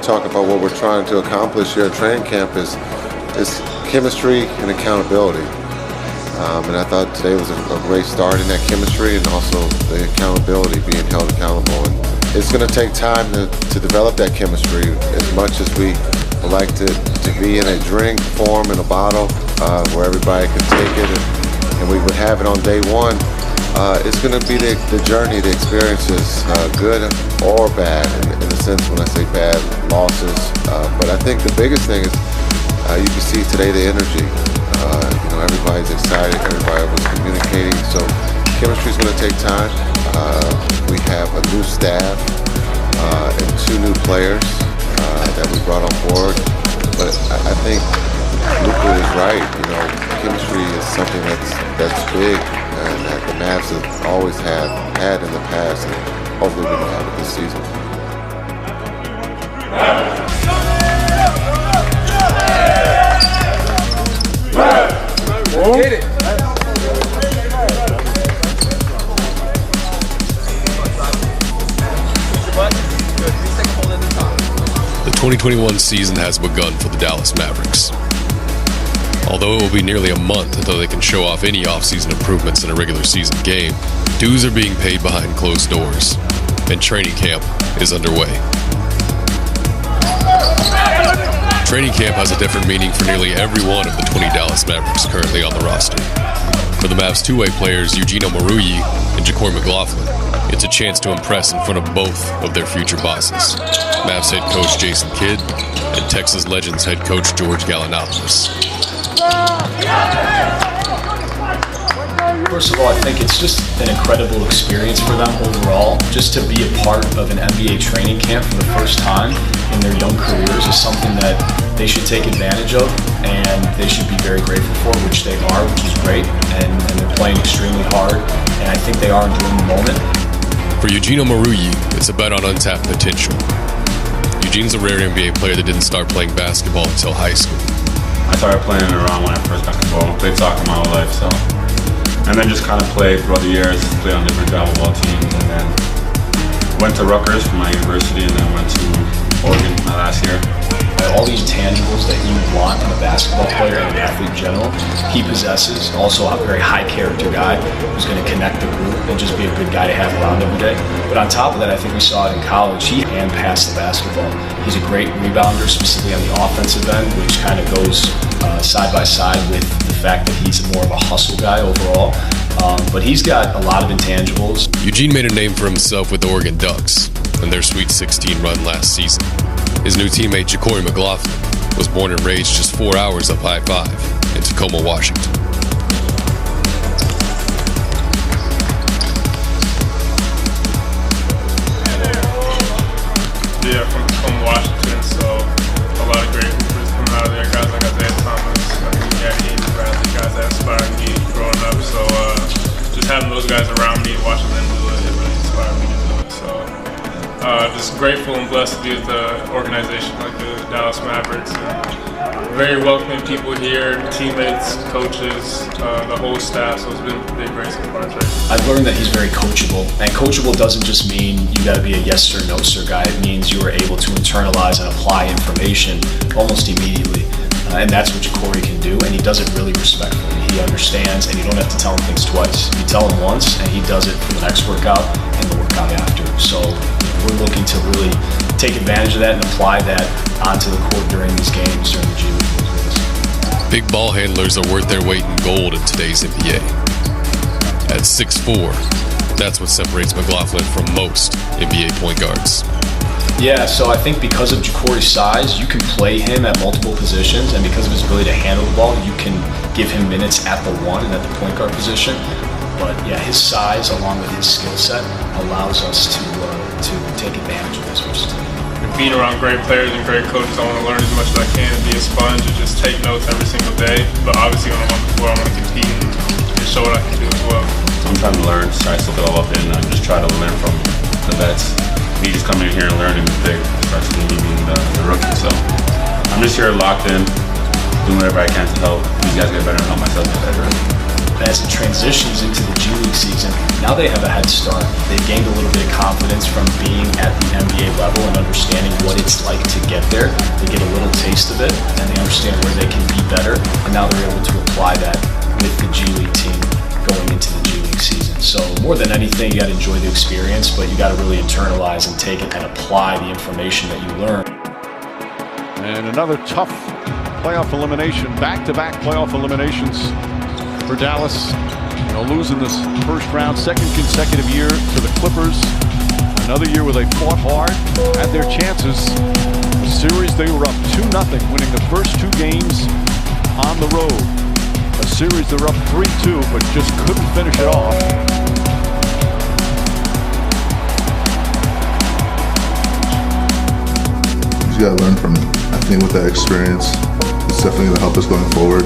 talk about what we're trying to accomplish here at training camp is chemistry and accountability. And I thought today was a great start in that chemistry and also the accountability, being held accountable. And it's going to take time to develop that chemistry. As much as we would like to be in a drink form in a bottle where everybody can take it and we would have it on day one, it's going to be the journey, the experiences, good or bad, in a sense when I say bad, losses. But I think the biggest thing is you can see today the energy. Everybody's excited, everybody was communicating, so chemistry is going to take time. We have a new staff and 2 new players that we brought on board, but I think Luka is right. Chemistry is something that's big and that the Mavs have always had in the past, and hopefully we can have it this season. Get it. The 2021 season has begun for the Dallas Mavericks. Although it will be nearly a month until they can show off any offseason improvements in a regular season game, dues are being paid behind closed doors, and training camp is underway. Training camp has a different meaning for nearly every one of the 20 Dallas Mavericks currently on the roster. For the Mavs' two-way players Eugene Omoruyi and JaQuori McLaughlin, it's a chance to impress in front of both of their future bosses, Mavs head coach Jason Kidd and Texas Legends head coach George Gallinopoulos. First of all, I think it's just an incredible experience for them overall. Just to be a part of an NBA training camp for the first time in their young careers is something that they should take advantage of and they should be very grateful for, which they are, which is great, and they're playing extremely hard, and I think they are enjoying the moment. For Eugene Omoruyi, it's a bet on untapped potential. Eugene's a rare NBA player that didn't start playing basketball until high school. I started playing around when I first got the ball. I played soccer my whole life, and then just kind of played throughout the years, played on different travel ball teams, and then went to Rutgers for my university, and then went to Oregon my last year. All these intangibles that you want in a basketball player and an athlete in general, he possesses. Also a very high character guy who's going to connect the group and just be a good guy to have around every day. But on top of that, I think we saw it in college. He can pass the basketball. He's a great rebounder, specifically on the offensive end, which kind of goes side by side with the fact that he's more of a hustle guy overall. But he's got a lot of intangibles. Eugene made a name for himself with the Oregon Ducks and their Sweet 16 run last season. His new teammate JaQuori McLaughlin was born and raised just 4 hours up I-5 in Tacoma, Washington. Yeah, from Tacoma, Washington, so a lot of great hoopers coming out of there. Guys like Isaiah Thomas, Yadi, Bradley, guys that inspired me growing up. So just having those guys around me, watching them do it, it really inspired me to do it. So just grateful and blessed to be with an organization like the Dallas Mavericks. And very welcoming people here, teammates, coaches, the whole staff. So it's been a great so far. I've learned that he's very coachable, and coachable doesn't just mean you got to be a yes sir, no sir guy. It means you are able to internalize and apply information almost immediately, and that's what JaQuori can do, and he does it really respectfully. He understands, and you don't have to tell him things twice. You tell him once, and he does it for the next workout and the workout after. So we're looking to really take advantage of that and apply that onto the court during these games, during the G League. Big ball handlers are worth their weight in gold in today's NBA. At 6'4", that's what separates McLaughlin from most NBA point guards. Yeah, so I think because of JaQuori's size, you can play him at multiple positions, and because of his ability to handle the ball, you can give him minutes at the 1 and at the point guard position. But yeah, his size along with his skill set allows us to take advantage of this, which is being around great players and great coaches, I want to learn as much as I can and be a sponge and just take notes every single day. But obviously when I'm on the floor, I want to compete and show what I can do as well. I'm trying to learn, try to soak it all up and just try to learn from the vets. Me just coming in here and learning is big, especially me being the rookie. So I'm just here locked in, doing whatever I can to help these guys get better and help myself get better. as it transitions into the G League season, now they have a head start. They've gained a little bit of confidence from being at the NBA level and understanding what it's like to get there. They get a little taste of it, and they understand where they can be better, and now they're able to apply that with the G League team going into the G League season. So more than anything, you got to enjoy the experience, but you got to really internalize and take it and apply the information that you learn. And another tough playoff elimination, back-to-back playoff eliminations for Dallas. You know, losing this first round, second consecutive year to the Clippers. Another year where they fought hard, had their chances. The series, they were up 2-0, winning the first 2 games on the road. A series they were up 3-2, but just couldn't finish it off. You gotta learn from it. I think with that experience, it's definitely gonna help us going forward.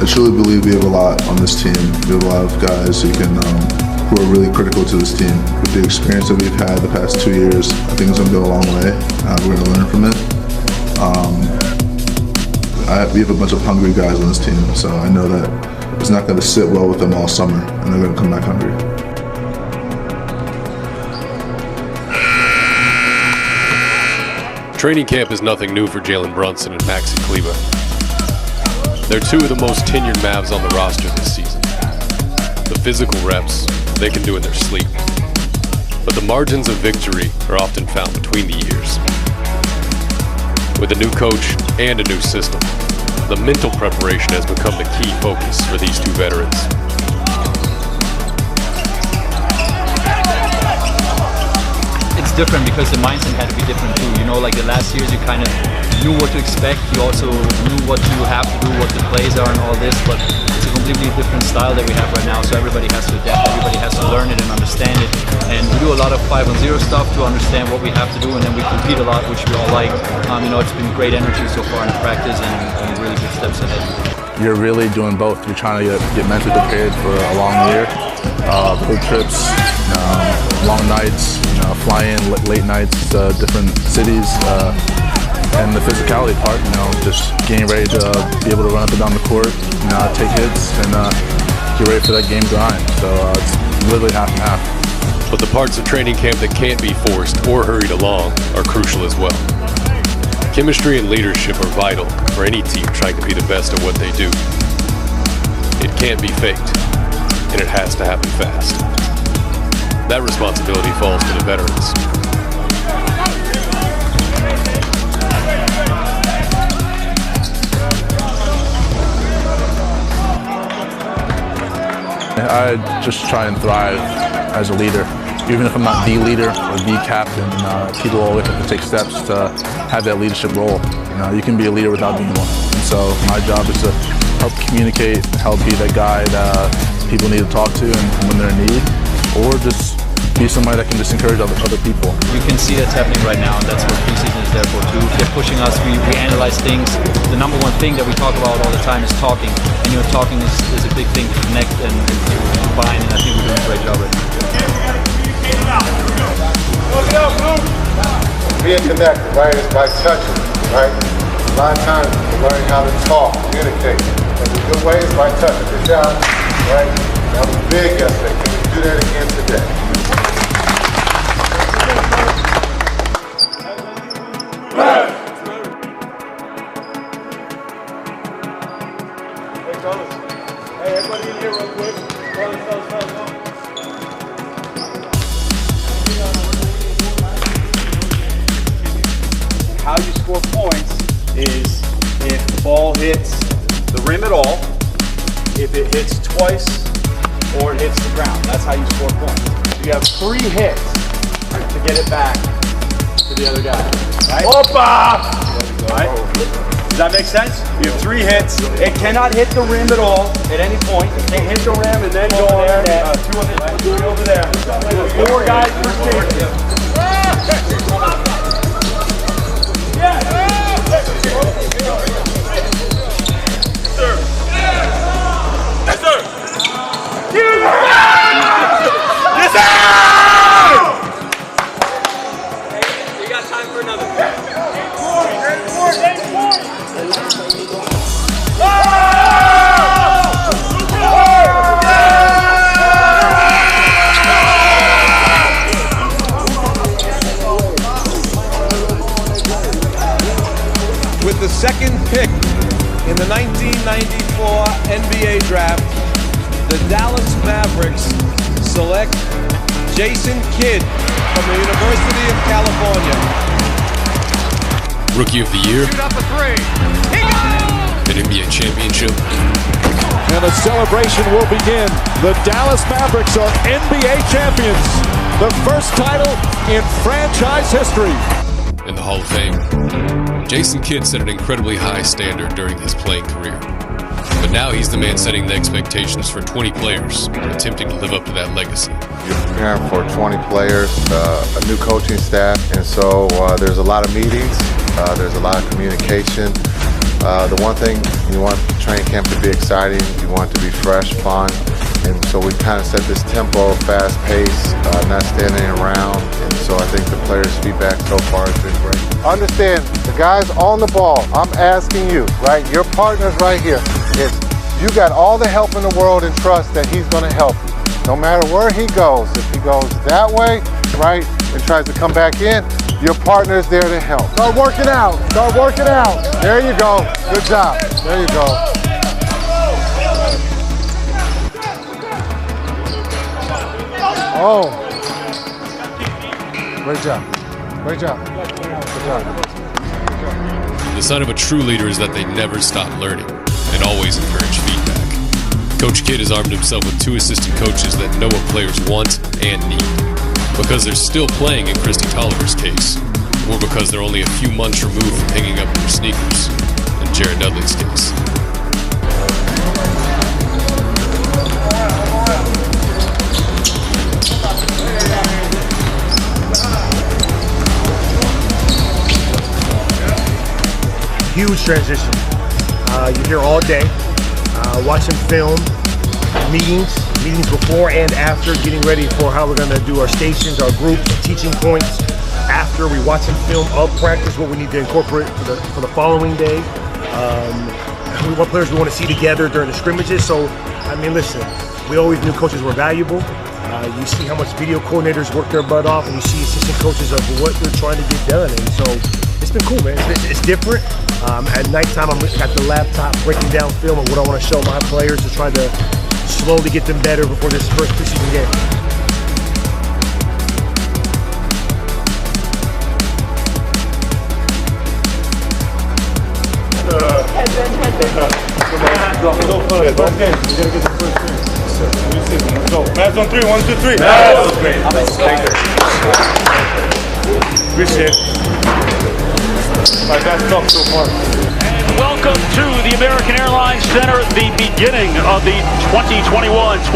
I truly believe we have a lot on this team. We have a lot of guys who are really critical to this team. With the experience that we've had the past 2 years, I think it's gonna go a long way. We're gonna learn from it. We have a bunch of hungry guys on this team, so I know that it's not gonna sit well with them all summer, and they're gonna come back hungry. Training camp is nothing new for Jalen Brunson and Maxi Kleber. They're 2 of the most tenured Mavs on the roster this season. The physical reps they can do in their sleep, but the margins of victory are often found between the years. With a new coach and a new system, the mental preparation has become the key focus for these 2 veterans. It's different because the mindset had to be different too. You know, like the last years you kind of knew what to expect. You also knew what you have to do, what the plays are and all this, but it's a completely different style that we have right now. So everybody has to adapt, everybody has to learn it and understand it. And we do a lot of 5-on-0 stuff to understand what we have to do, and then we compete a lot, which we all like. You know, it's been great energy so far in the practice and really good steps ahead. You're really doing both. You're trying to get mentally prepared for a long year, road trips, long nights, fly in late nights to different cities, and the physicality part, just getting ready to be able to run up and down the court, take hits, and get ready for that game grind. So it's literally half and half. But the parts of training camp that can't be forced or hurried along are crucial as well. Chemistry and leadership are vital for any team trying to be the best at what they do. It can't be faked, and it has to happen fast. That responsibility falls to the veterans. I just try and thrive as a leader. Even if I'm not the leader or the captain, people always have to take steps to have that leadership role. You can be a leader without being one. And so my job is to help communicate, help be that guy that people need to talk to and when they're in need, or just be somebody that can just encourage other people. You can see that's happening right now, and that's what preseason is there for too. They're pushing us, we analyze things. The number one thing that we talk about all the time is talking, and talking is a big thing to connect and to combine, and I think we're doing a great job right now. Being connected, right, is by touching, right? A lot of times we're learning how to talk, communicate. And the good way is by touching. Good job, right? That was big yesterday. Can we do that again today? Hey, fellas. Hey, everybody in here real quick. Fellas. How you score points is if the ball hits the rim at all, if it hits twice, or it hits the ground. That's how you score points. So you have 3 hits to get it back to the other guy. Right? Opa! Right? Does that make sense? You have 3 hits. It cannot hit the rim at all at any point. It can't hit the rim and then go on there. 2 over there. 4 guys per team. draft, the Dallas Mavericks select Jason Kidd from the University of California. Rookie of the Year, Shoot up a three. He got it! an NBA championship, And the celebration will begin. The Dallas Mavericks are NBA champions. The first title in franchise history. and the Hall of Fame. Jason Kidd set an incredibly high standard during his playing career. But now he's the man setting the expectations for 20 players, attempting to live up to that legacy. You're preparing for 20 players, a new coaching staff, and so there's a lot of meetings, there's a lot of communication. The one thing, you want training camp to be exciting, you want it to be fresh, fun, and so we kind of set this tempo, fast pace, not standing around, and so I think the players' feedback so far has been great. Understand, the guys on the ball, I'm asking you, right, your partner's right here, is you got all the help in the world and trust that he's going to help you. No matter where he goes, if he goes that way, right, and tries to come back in, your partner's there to help. Start working out. Start working out. There you go. Good job. There you go. Oh. Great job. Great job. Good job. The sign of a true leader is that they never stop learning and always encourage feedback. Coach Kidd has armed himself with 2 assistant coaches that know what players want and need. Because they're still playing in Christy Tolliver's case, or because they're only a few months removed from hanging up their sneakers in Jared Dudley's case. Huge transition. You're here all day, watching film, meetings before and after, getting ready for how we're going to do our stations, our groups, teaching points. After we watch some film of practice, what we need to incorporate for the following day. We want players we want to see together during the scrimmages. So, I mean, listen, we always knew coaches were valuable. You see how much video coordinators work their butt off, and you see assistant coaches of what they're trying to get done. And so it's been cool, man. It's different. At nighttime, I'm got the laptop breaking down film of what I want to show my players to try to slowly get them better before this first preseason game. Mavs on 3, 1, 2, 3. That was great. Appreciate it. My best talk so far. Welcome to the American Airlines Center, the beginning of the 2021-2022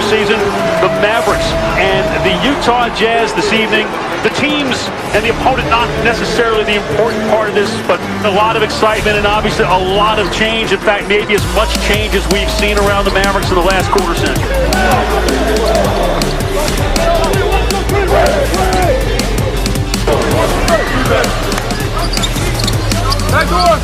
season. The Mavericks and the Utah Jazz this evening. The teams and the opponent not necessarily the important part of this, but a lot of excitement and obviously a lot of change. In fact, maybe as much change as we've seen around the Mavericks in the last quarter century. Back door!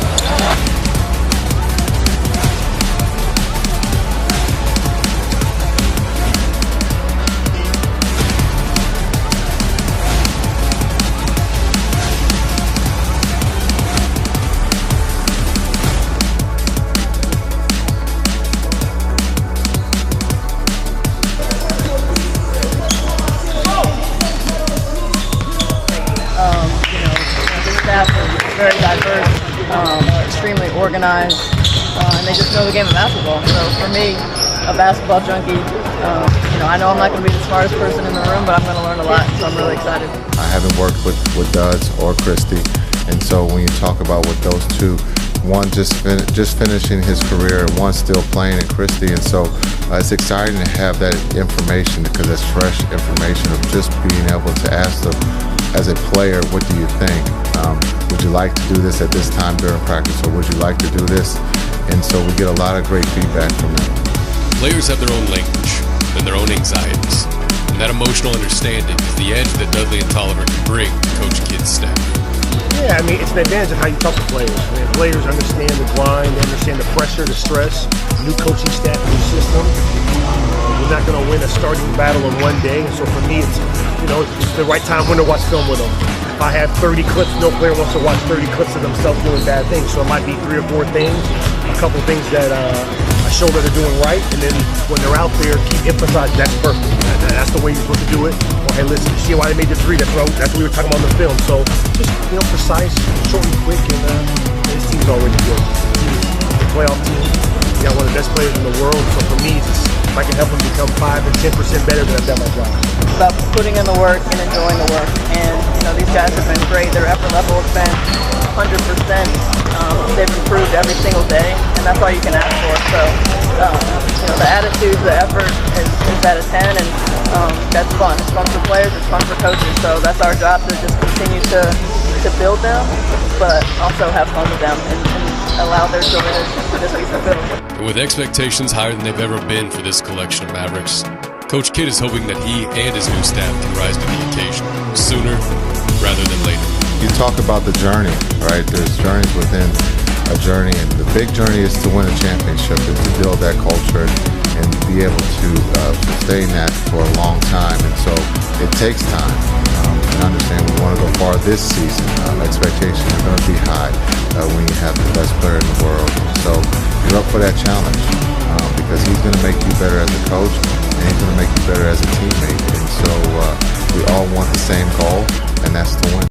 Very diverse, extremely organized, and they just know the game of basketball. So for me, a basketball junkie, I know I'm not going to be the smartest person in the room, but I'm going to learn a lot, so I'm really excited. I haven't worked with Duds or Christy, and so when you talk about with those two, one just finishing his career and one still playing in Christy, and so it's exciting to have that information because it's fresh information of just being able to ask them as a player, what do you think? Would you like to do this at this time during practice, or would you like to do this? And so we get a lot of great feedback from them. Players have their own language and their own anxieties, and that emotional understanding is the edge that Dudley and Tolliver can bring to Coach Kidd's staff. Yeah, I mean, it's an advantage of how you talk to players. I mean, players understand the grind, they understand the pressure, the stress, new coaching staff, new system. You're not going to win a starting battle in one day, and so for me, it's the right time when to watch film with them. If I have 30 clips, no player wants to watch 30 clips of themselves doing bad things, so it might be 3 or 4 things, a couple things that I show that they're doing right, and then when they're out there, keep emphasizing that's perfect. That's the way you're supposed to do it. Or, hey, listen, you see why they made the three? That's what we were talking about in the film. So just precise, short and quick, and this team's already good. It's a playoff team. We got one of the best players in the world. So for me, it's if I can help them become 5 and 10% better, then I've done my job. It's about putting in the work and enjoying the work. And these guys have been great. Their effort level has been 100%. They've improved every single day, and that's all you can ask for. So, the attitude, the effort is at a 10, and that's fun. It's fun for players, it's fun for coaches. So that's our job, to just continue to build them, but also have fun with them and allow their joy to just be fulfilled. And with expectations higher than they've ever been for this collection of Mavericks, Coach Kidd is hoping that he and his new staff can rise to the occasion sooner rather than later. You talk about the journey, right? There's journeys within a journey, and the big journey is to win a championship, is to build that culture and be able to sustain that for a long time. And so it takes time. And understand we want to go far this season. Expectations are going to be high when you have the best player in the world. So you're up for that challenge because he's going to make you better as a coach, and he's going to make you better as a teammate. And so we all want the same goal, and that's to win.